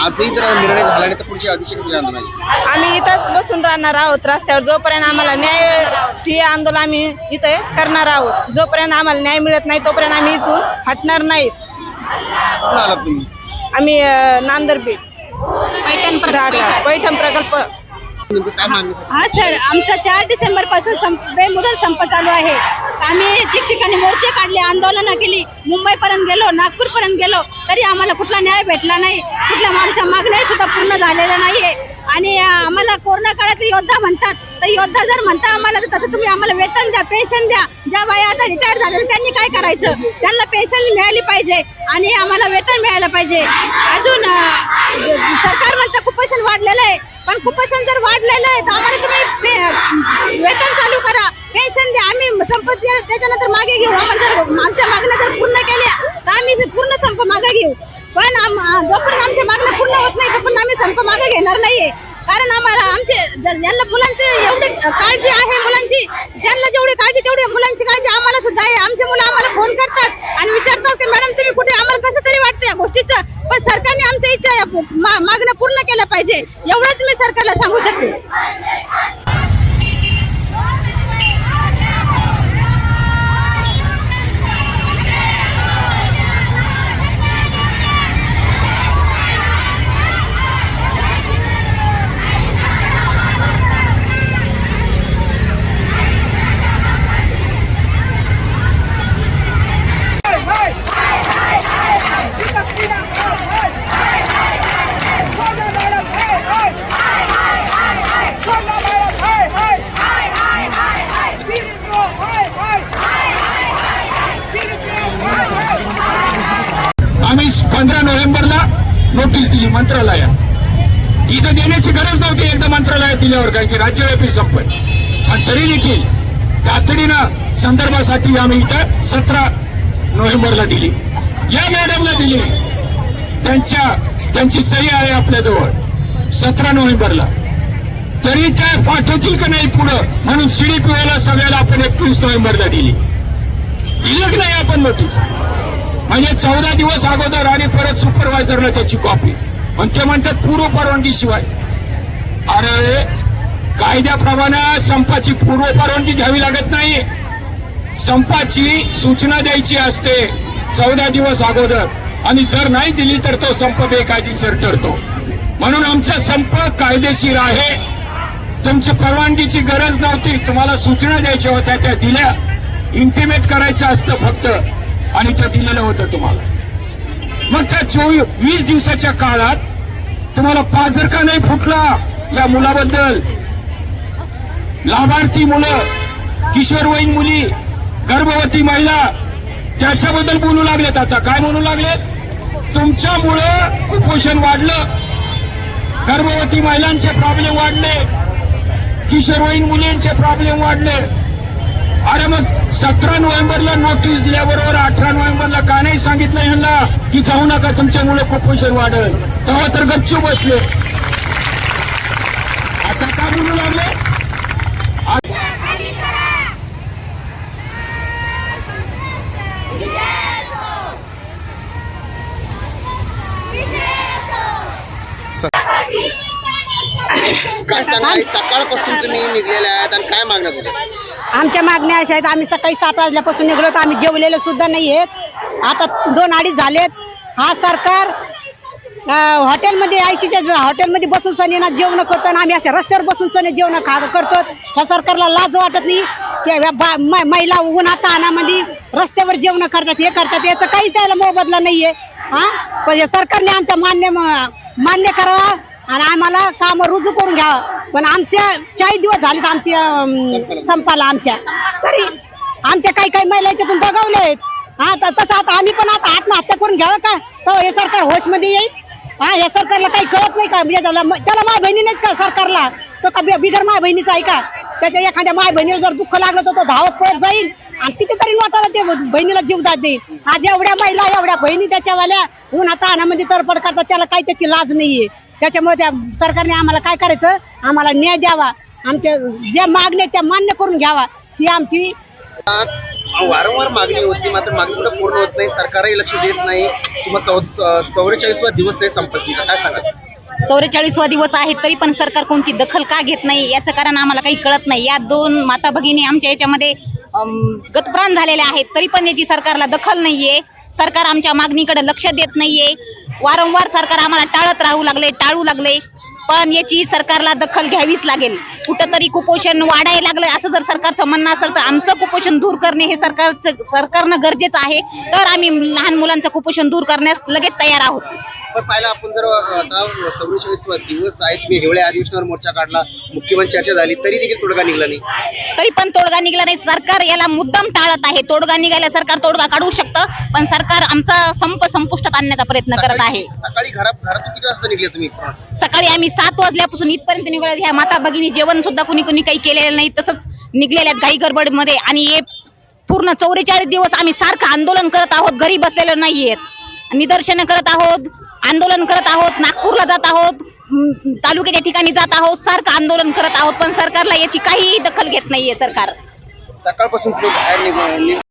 आजही जर निर्णय झाला नाही तर पुढची अतिशय आंदोलन आहे. आम्ही इथंच बसून राहणार आहोत रस्त्यावर जोपर्यंत आम्हाला न्याय ठिय्या आंदोलन आम्ही इथे करणार आहोत. जोपर्यंत आम्हाला न्याय मिळत नाही तोपर्यंत आम्ही इथून हटणार नाहीत. कुठून आलात तुम्ही? आम्ही नांदरबीड पैठण प्रकल्प. नेमकं काय मागणी? हा सर, आमचा 4 डिसेंबर पासून बेमुदत संप चालू आहे. आम्ही ठिकठिकाणी मोर्चे काढले, आंदोलनं केली, मुंबईपर्यंत गेलो, नागपूरपर्यंत गेलो, तरी आम्हाला कुठला न्याय भेटला नाही. कुठल्या आमच्या मागण्या सुद्धा पूर्ण झालेल्या नाहीये. आणि आम्हाला कोरोना काळाचे योद्धा म्हणतात, तर योद्धा जर म्हणता आम्हाला तर तसं तुम्ही आम्हाला वेतन द्या, पेन्शन द्या. ज्या बाया आता रिटायर झालेल्या त्यांनी काय करायचं? त्यांना पेन्शन मिळाली पाहिजे आणि आम्हाला वेतन मिळालं पाहिजे. अजून सरकार म्हणतं कुपोषण वाढलेलं आहे, पण कुपोषण जर वाढलेलं आहे तर आम्हाला तुम्ही वेतन चालू करा, पेन्शन द्या. आम्ही संपत्ती त्याच्यानंतर मागे घेऊ. आम्हाला जर आमच्या मागण्या जर पूर्ण केल्या तर आम्ही पूर्ण संप मागे घेऊ. पण जोपर्यंत आमच्या मागण्या पूर्ण होत नाही तोपर्यंत आम्ही संप मागे घेणार नाहीये. कारण आम्हाला यांना मुलांची एवढी काळजी आहे, मुलांची त्यांना जेवढी काळजी तेवढी मुलांची काळजी आम्हाला सुद्धा आहे. आमचे मुलं आम्हाला फोन करतात आणि विचारतात की मॅडम तुम्ही कुठे? आम्हाला कसं तरी वाटतं या गोष्टीचं, पण सरकारने आमच्या इच्छा मागण्या पूर्ण केल्या पाहिजे, एवढंच मी सरकारला सांगू शकते. आम्ही 15 नोव्हेंबरला नोटीस दिली मंत्रालयात. इथं देण्याची गरज नव्हती एकदा मंत्रालयात दिल्यावर, कारण की राज्यव्यापी संप आहे. आणि तरी देखील तातडीनं संदर्भासाठी आम्ही इथं 17 नोव्हेंबरला दिली. या मॅडमला दिली, त्यांची सही आहे आपल्याजवळ 17 नोव्हेंबरला. तरी त्या पाठवतील का नाही पुढं म्हणून CDPOला सगळ्याला आपण 21 नोव्हेंबरला दिली की नाही आपण नोटीस. म्हणजे 14 दिवस अगोदर आणि परत सुपरवायझरला त्याची कॉपी. पण ते म्हणतात पूर्व परवानगी शिवाय. अरे कायद्याप्रमाणे संपाची पूर्व परवानगी घ्यावी लागत नाही. संपाची सूचना द्यायची असते 14 दिवस अगोदर, आणि जर नाही दिली तर तो संप बेकायदेशीर ठरतो. म्हणून आमचा संप कायदेशीर आहे. तुमची परवानगीची गरज नव्हती, तुम्हाला सूचना द्यायच्या होत्या त्या दिल्या. इंटिमेट करायचं असतं फक्त, आणि त्या दिलेलं होतं तुम्हाला. मग त्या 20 दिवसाच्या काळात तुम्हाला पाजर का नाही फुटला या मुलाबद्दल? लाभार्थी मुलं, किशोरवयीन मुली, गर्भवती महिला त्याच्याबद्दल बोलू लागलेत. आता काय म्हणू लागलेत? तुमच्यामुळं कुपोषण वाढलं, गर्भवती महिलांचे प्रॉब्लेम वाढले, किशोरवयीन मुलींचे प्रॉब्लेम वाढले. अरे मग 17 नोव्हेंबरला नोटीस दिल्याबरोबर 18 नोव्हेंबरला का नाही सांगितलं ह्यांना की जाऊ नका तुमच्यामुळे कुपोषण वाढेल? तेव्हा तर गपचूप बसले. आता का बोलू लागले? काय सांगा, सकाळपासून तुम्ही निघलेले आहेत आणि काय मागण्या तुझ्या? आमच्या मागण्या अशा आहेत, आम्ही सकाळी 7 वाजल्यापासून निघलो तर आम्ही जेवलेले सुद्धा नाही आहेत. आता 2-2.5 झालेत. हा सरकार हॉटेलमध्ये 80च्या हॉटेलमध्ये बसून सनीना जेवण करतो आणि आम्ही असे रस्त्यावर बसून सनी जेवण करतो. ह्या सरकारला लाज वाटत नाही की महिला उन्हात तानामध्ये रस्त्यावर जेवण करतात, हे करतात, याचं काहीच त्याला मोबदला नाहीये. पण सरकारने आमच्या मान्य करावा आणि आम्हाला काम रुजू करून घ्यावं. पण आमच्या 40 दिवस झालेत आमच्या संपाला. आमच्या तरी आमच्या काही महिला याच्यातून दगावले आहेत. तसं आता आम्ही पण आता आत्महत्या करून घ्यावं का? तर हे सरकार होशमध्ये येईल. या सरकारला काही कळत नाही का? म्हणजे त्याला माय बहिणी नाहीत का सरकारला? तो का बिगर माय बहिणीचा आहे का? त्याच्या एखाद्या माय बहिणीला जर दुःख लागलं तर तो धावत पळत जाईल आणि तिथे तरी नोटाला ते बहिणीला जीवदान देईल. आज एवढ्या महिला एवढ्या बहिणी त्याच्यावाल्या उन्हात तानामध्ये तडफड करतात, त्याला काही त्याची लाज नाहीये. त्याच्यामुळे त्या सरकारने आम्हाला काय करायचं? आम्हाला न्याय द्यावा, आमच्या ज्या मागण्या त्या मान्य करून घ्यावा, ही आमची वारंवार मागणी होती, मात्र मागणी कुठं पूर्ण होत नाही, सरकारही लक्ष देत नाही. तुम्हाला 44वा दिवस आहे संपत्तीचा, काय सांगाल? 44वा दिवस आहे तरी पण सरकार कोणती दखल का घेत नाही याचं कारण आम्हाला काही कळत नाही. या दोन माता भगिनी आमच्या याच्यामध्ये गतप्राण झालेल्या आहेत तरी पण याची सरकारला दखल नाहीये. सरकार आमच्या मागणीकडे लक्ष देत नाहीये. वारंवार सरकार आम्हाला टाळू लागले पण याची सरकारला दखल घ्यावीच लागेल. कुठंतरी कुपोषण वाढायला लागलंय असं जर सरकारचं म्हणणं असेल तर आमचं कुपोषण दूर करणे हे सरकारनं गरजेचं आहे. तर आम्ही लहान मुलांचं कुपोषण दूर करण्यास लगेच तयार आहोत. पण पाहिलं आपण जर आता 44वा दिवस आहे, तुम्ही हिवाळ्या अधिवेशनावर मोर्चा काढला, मुख्यमंत्री चर्चा झाली, तरी देखील तोडगा निघाला नाही. तरी पण तोडगा निघाला नाही. सरकार याला मुद्दाम टाळत आहे. तोडगा निघायला सरकार तोडगा काढू शकतं पण सरकार आमचा संपुष्टात आणण्याचा प्रयत्न करत आहे. सकाळी घरातून किती वाजता निघले तुम्ही? सकाळी आम्ही 7 वाजल्यापासून इथपर्यंत निघालो. ह्या माता भगिनी जेवण सुद्धा कुणी काही केलेलं नाही, तसंच निघलेल्या घाई गडबडमध्ये. आणि हे पूर्ण 44 दिवस आम्ही सारखं आंदोलन करत आहोत, घरी बसलेलं नाहीयेत, निदर्शनं करत आहोत, आंदोलन करत आहोत, नागपूरला जात आहोत, तालुक्याच्या ठिकाणी जात आहोत, सारखं आंदोलन करत आहोत पण सरकारला याची काही दखल घेत नाहीये सरकार. सकाळपासून बाहेर